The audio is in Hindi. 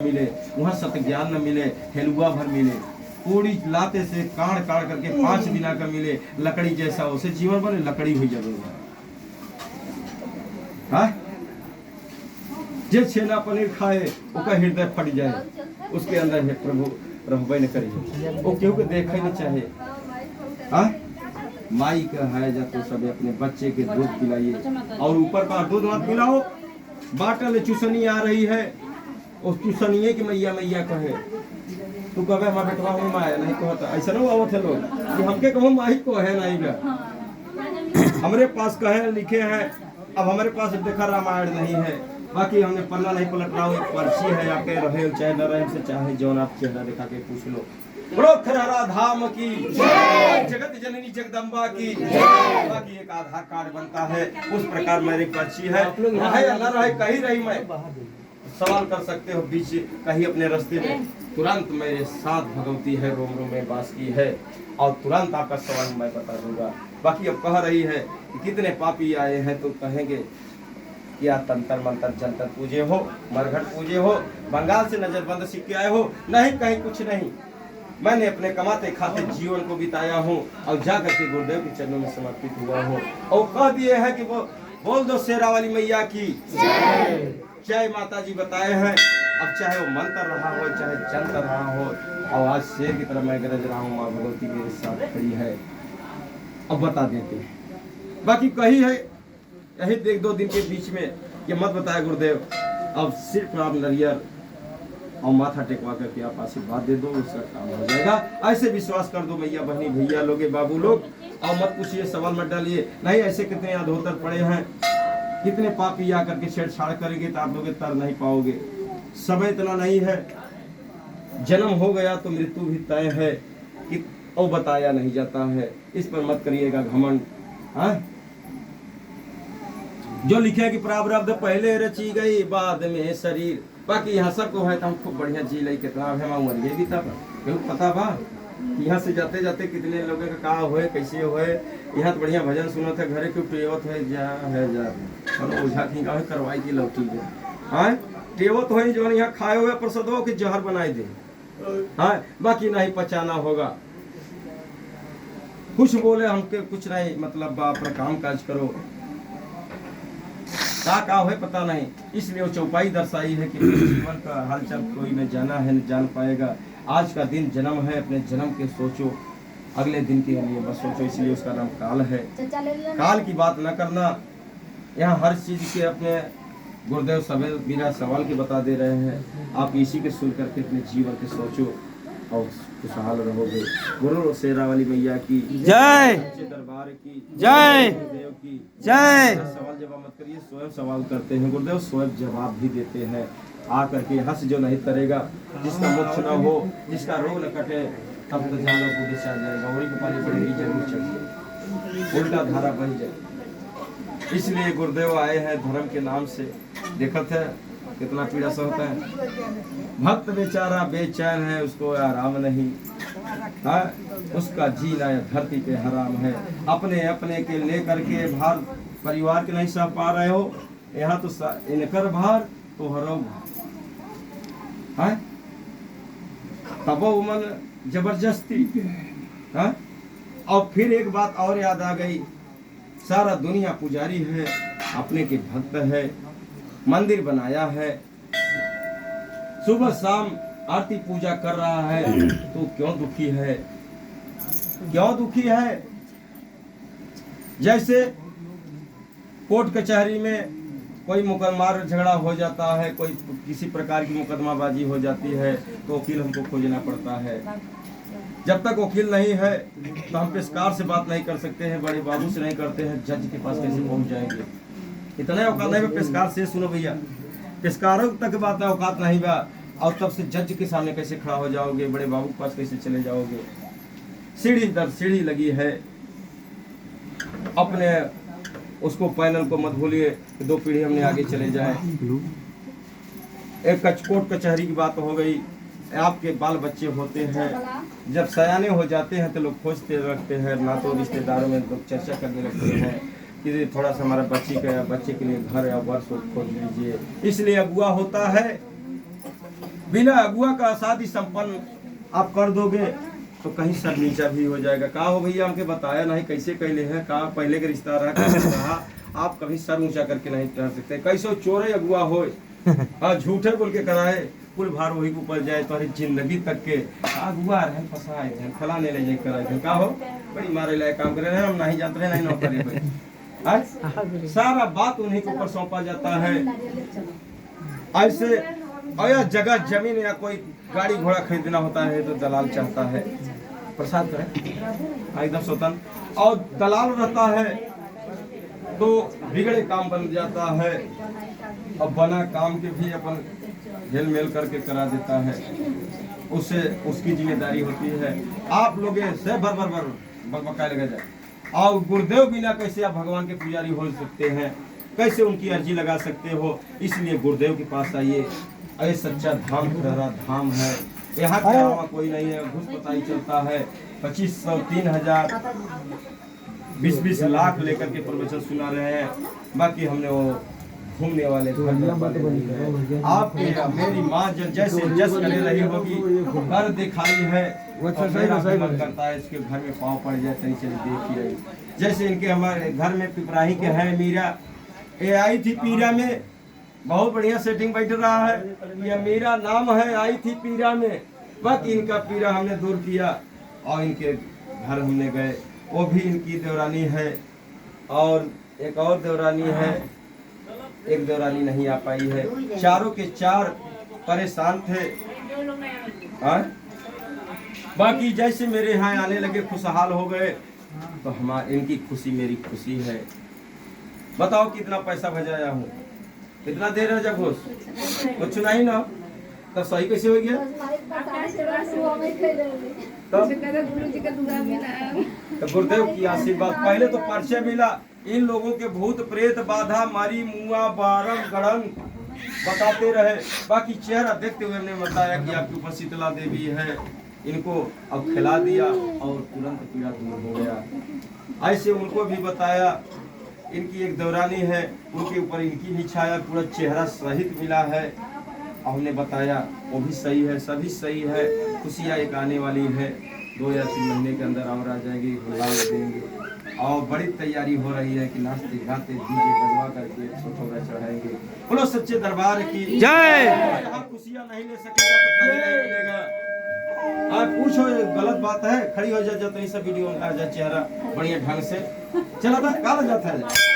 मिले, वहाँ सत्य ज्ञान न मिले, हेलुआ भर मिले, पूरी लाते से काढ़ काढ़ करके 5 दिना का मिले, लकड़ी जैसा उसे जीवन बने लकड़ी हुई जरूर है। जे छेना पनीर खाए उसका हृदय फट जाए, उसके अंदर है प्रभु रहबे न करिए, वो क्यों के देखे न चाहे। हाँ माई का है जब तो सब अपने बच्चे के दूध पिलाइए और ऊपर का दूध मत पिलाओ। बाटल चूसनी आ रही है, उस चूसनिए की मैया मैया कहे, तू कहे हमारे बेटवा हूँ माया नहीं कहता, ऐसा ना हुआ थे लोग कि हमके कहूँ माही को है नहीं गा। हमारे पास कहे लिखे हैं, अब हमारे पास देखा रामायण नहीं है, बाकी हमने पन्ना नहीं पलट रहा हूँ, एक पर्ची है आपके रहे चाहे न रहे से चाहे जौन आप चेहरा दिखा के पूछ लो। बड़ो खरारा धाम की जगत जननी जगदम्बा की, बाकी एक आधार कार्ड बनता है उस प्रकार मेरी पर्ची है, रहे या न रहे कहीं रही मैं सवाल कर सकते हो बीच कहीं अपने रास्ते में, तुरंत मेरे साथ भगवती है रोम रोम में बास की है और तुरंत आपका सवाल मैं बता दूंगा। बाकी अब कह रही है कि कितने पापी आए हैं तो कहेंगे क्या तंत्र मंत्र जंतर पूजे हो, मरघट पूजे हो, बंगाल से नजरबंद सिक्के आए हो, नहीं कहीं कुछ नहीं। मैंने अपने कमाते खाते जीवन को बिताया हूँ और जाकर के गुरुदेव के चरणों में समर्पित हुआ हूँ और कह दिए हैं कि वो बोल दो शेरा वाली मैया की जय माता जी बताए हैं। अब चाहे वो मंत्र रहा हो चाहे जंतर रहा हो, और आज शेर की तरह मैं गरज रहा हूँ, माँ भगवती मेरे साथ खड़ी है। अब बता देते हैं, बाकी कही है यही देख 2 दिन के बीच में ये मत बताया गुरुदेव, अब सिर्फ आप नरियर और माथा टेकवा करके आप आशीर्वाद दे दो, उसका काम हो जाएगा। ऐसे विश्वास कर दो मैया बहनी भैया लोग बाबू लोग, और मत पूछिए सवाल मत डालिए, नहीं ऐसे कितने अधोतर पड़े हैं, कितने पापी आकर के छेड़छाड़ करेंगे तो आप लोग तर नहीं पाओगे। समय इतना नहीं है, जन्म हो गया तो मृत्यु भी तय है कि और बताया नहीं जाता है, इस पर मत करिएगा घमंड। हाँ जो लिखे है कि प्रारब्ध पहले रची गई बाद में शरीर, बाकी यहाँ सबको है तो हम खूब बढ़िया जी ली, कितना है मरिए भी तब क्यों पता बा यहाँ से जाते जाते कितने लोगों का का हुए कैसे हुए। यहाँ तो बढ़िया भजन सुनो थे घरे क्यों टेवत है जा ओझा की गाँव करवाई की लौटी है। हाँ टेवत हो जो यहाँ खाए हुए प्रसाद हो कि जहर बनाए दे। हाँ बाकी नहीं पचाना होगा, कुछ बोले हमके कुछ नहीं, मतलब अपना काम काज करो का हो पता नहीं। इसलिए वो चौपाई दर्शाई है कि जीवन का हालचाल कोई न जाना है न जान पाएगा। आज का दिन जन्म है, अपने जन्म के सोचो, अगले दिन के लिए बस सोचो, इसलिए उसका नाम काल है। काल की बात न करना, यहाँ हर चीज के अपने गुरुदेव सभी बिना सवाल के बता दे रहे हैं, आप इसी के सुन करके अपने जीवन के सोचो और खुशहाल रहोगे। गुरु शेरा वाली मैया की जय, दरबार की जय, गुरुदेव की जय। सवाल जवाब मत करिए, स्वयं सवाल करते हैं गुरुदेव, स्वयं जवाब भी देते हैं। आकर के हंस जो नहीं तरेगा, जिसका मोक्ष न हो, जिसका रोग न कटे, तब तो जानो पुलिस आ जाएगा, वही पानी पड़ेगी जरूर चढ़ेगी, उल्टा धारा बन जाए। इसलिए गुरुदेव आए हैं धर्म के नाम से, देखते हैं कितना पीड़ा सहता है। भक्त बेचारा बेचैन है, उसको आराम नहीं, हाँ उसका जीना धरती पे हराम है। अपने अपने के लेकर के भार परिवार के नहीं सह पा रहे हो, यहाँ तो इनकर भार तो हरो भार, तब मन जबरदस्ती। हाँ और फिर एक बात और याद आ गई, सारा दुनिया पुजारी है, अपने के भक्त है, मंदिर बनाया है, सुबह शाम आरती पूजा कर रहा है, तो क्यों दुखी है, क्यों दुखी है। जैसे कोर्ट कचहरी में कोई मुकदमा झगड़ा हो जाता है, कोई किसी प्रकार की मुकदमाबाजी हो जाती है तो वकील हमको खोजना पड़ता है। जब तक वकील नहीं है तो हम पेशकार से बात नहीं कर सकते हैं, बड़े बाबू से नहीं करते हैं, जज के पास कैसे पहुंच जाएंगे। इतना औकात नहीं पेशकार से, सुनो भैया पेशकारों तक बात औकात नहीं बा, और तब से जज के सामने कैसे खड़ा हो जाओगे, बड़े बाबू के पास कैसे चले जाओगे। सीढ़ी दर सीढ़ी लगी है, अपने उसको पैनल को मत भूलिए, 2 पीढ़ी हमने आगे चले जाए। एक कोर्ट कचहरी की बात हो गई, आपके बाल बच्चे होते हैं, जब सयाने हो जाते हैं तो लोग खोजते रखते हैं, ना तो रिश्तेदारों में लोग चर्चा करने लगते हैं कि थोड़ा सा हमारा बच्चे के लिए घर या वर्ष खोज लीजिए। इसलिए अगुआ होता है बिना अगुआ का शादी संपन्न आप कर दोगे तो कहीं सर नीचा भी हो जाएगा। कहा हो भैया हमके बताया नहीं कैसे कैले हैं, कहा पहले के रिश्ता रहा कैसे रहा, आप कभी सर ऊंचा करके नहीं कर सकते। कैसे चोरे अगुआ हो, हाँ झूठे बोल के कराए, कुल भार वही के ऊपर जाए तो जिंदगी तक के अगुआ रहे फंसाए थे फलाने ले जाए कराए थे। का हो बड़ी मारे लायक काम करे रहे, हम नहीं जानते रहे नहीं नौकरी भाई, सारा बात उन्हीं के ऊपर सौंपा जाता है। ऐसे और जगह जमीन या कोई गाड़ी घोड़ा खरीदना होता है तो दलाल चाहता है, प्रसाद करें एकदम स्वतंत्र, और दलाल रहता है तो बिगड़े काम बन जाता है, और बना काम के भी अपन हेल मेल करके करा देता है, उससे उसकी जिम्मेदारी होती है। आप लोग से भर भर भर बकबकाए लगा जाए। और गुरुदेव बिना कैसे आप भगवान के पुजारी हो सकते हैं, कैसे उनकी अर्जी लगा सकते हो। इसलिए गुरुदेव के पास आइए, अरे सच्चा धाम खरा धाम है, यहाँ के अलावा कोई नहीं है। घुस पता ही चलता है, 2500 3000 20-20 लाख लेकर के प्रवचन सुना रहे हैं। बाकी हमने वो घूमने वाले आपके मेरी माँ जैसे जस करे रही होगी, घर दिखाई है, मेरा मन करता है इसके घर में पाँव पड़ जाए तरी चली देखी रही। जैसे इनके हमारे घर में पिपराही के हैं मीरा, ये आई थी पीरा में, बहुत बढ़िया सेटिंग बैठ रहा है, ये मीरा नाम है, आई थी पीरा में। बाकी इनका पीरा हमने दूर किया और इनके घर हमने गए, वो भी इनकी देवरानी है और एक और देवरानी है, एक देवरानी नहीं आ पाई है। चारों के चार परेशान थे। बाकी जैसे मेरे यहाँ आने लगे खुशहाल हो गए, तो हमारी इनकी खुशी मेरी खुशी है। बताओ कितना पैसा भजाया हूँ, कितना दे रहे जब घोष कुछ नहीं ना, तब सही कैसे हो गया। तो गुरुदेव की आशीर्वाद, पहले तो परिचय मिला, इन लोगों के भूत प्रेत बाधा मारी मुआ बारम गड़न बताते रहे। बाकी चेहरा देखते हुए हमने बताया कि आपके ऊपर शीतला देवी है, इनको अब खिला दिया और तुरंत पीड़ा दूर हो गया। ऐसे उनको भी बताया, इनकी एक देवरानी है, उनके ऊपर इनकी भी छाया, पूरा चेहरा सहित मिला है। और हमने बताया वो भी सही है, सभी सही है। खुशियाँ एक आने वाली है, 2 या 3 महीने के अंदर और आ जाएगी, बुला देंगे। और बड़ी तैयारी हो रही है कि नाचते गाते डीजे बजवा करके छोटा चढ़ाएंगे। बोलो सच्चे दरबार की जय। यहाँ खुशियाँ नहीं ले सकेगा तो कहीं नहीं मिलेगा। आप पूछो गलत बात है, खड़ी हो जाए जब तो ये सब वीडियो में आ जाए चेहरा बढ़िया ढंग से चला था, काला जाता है।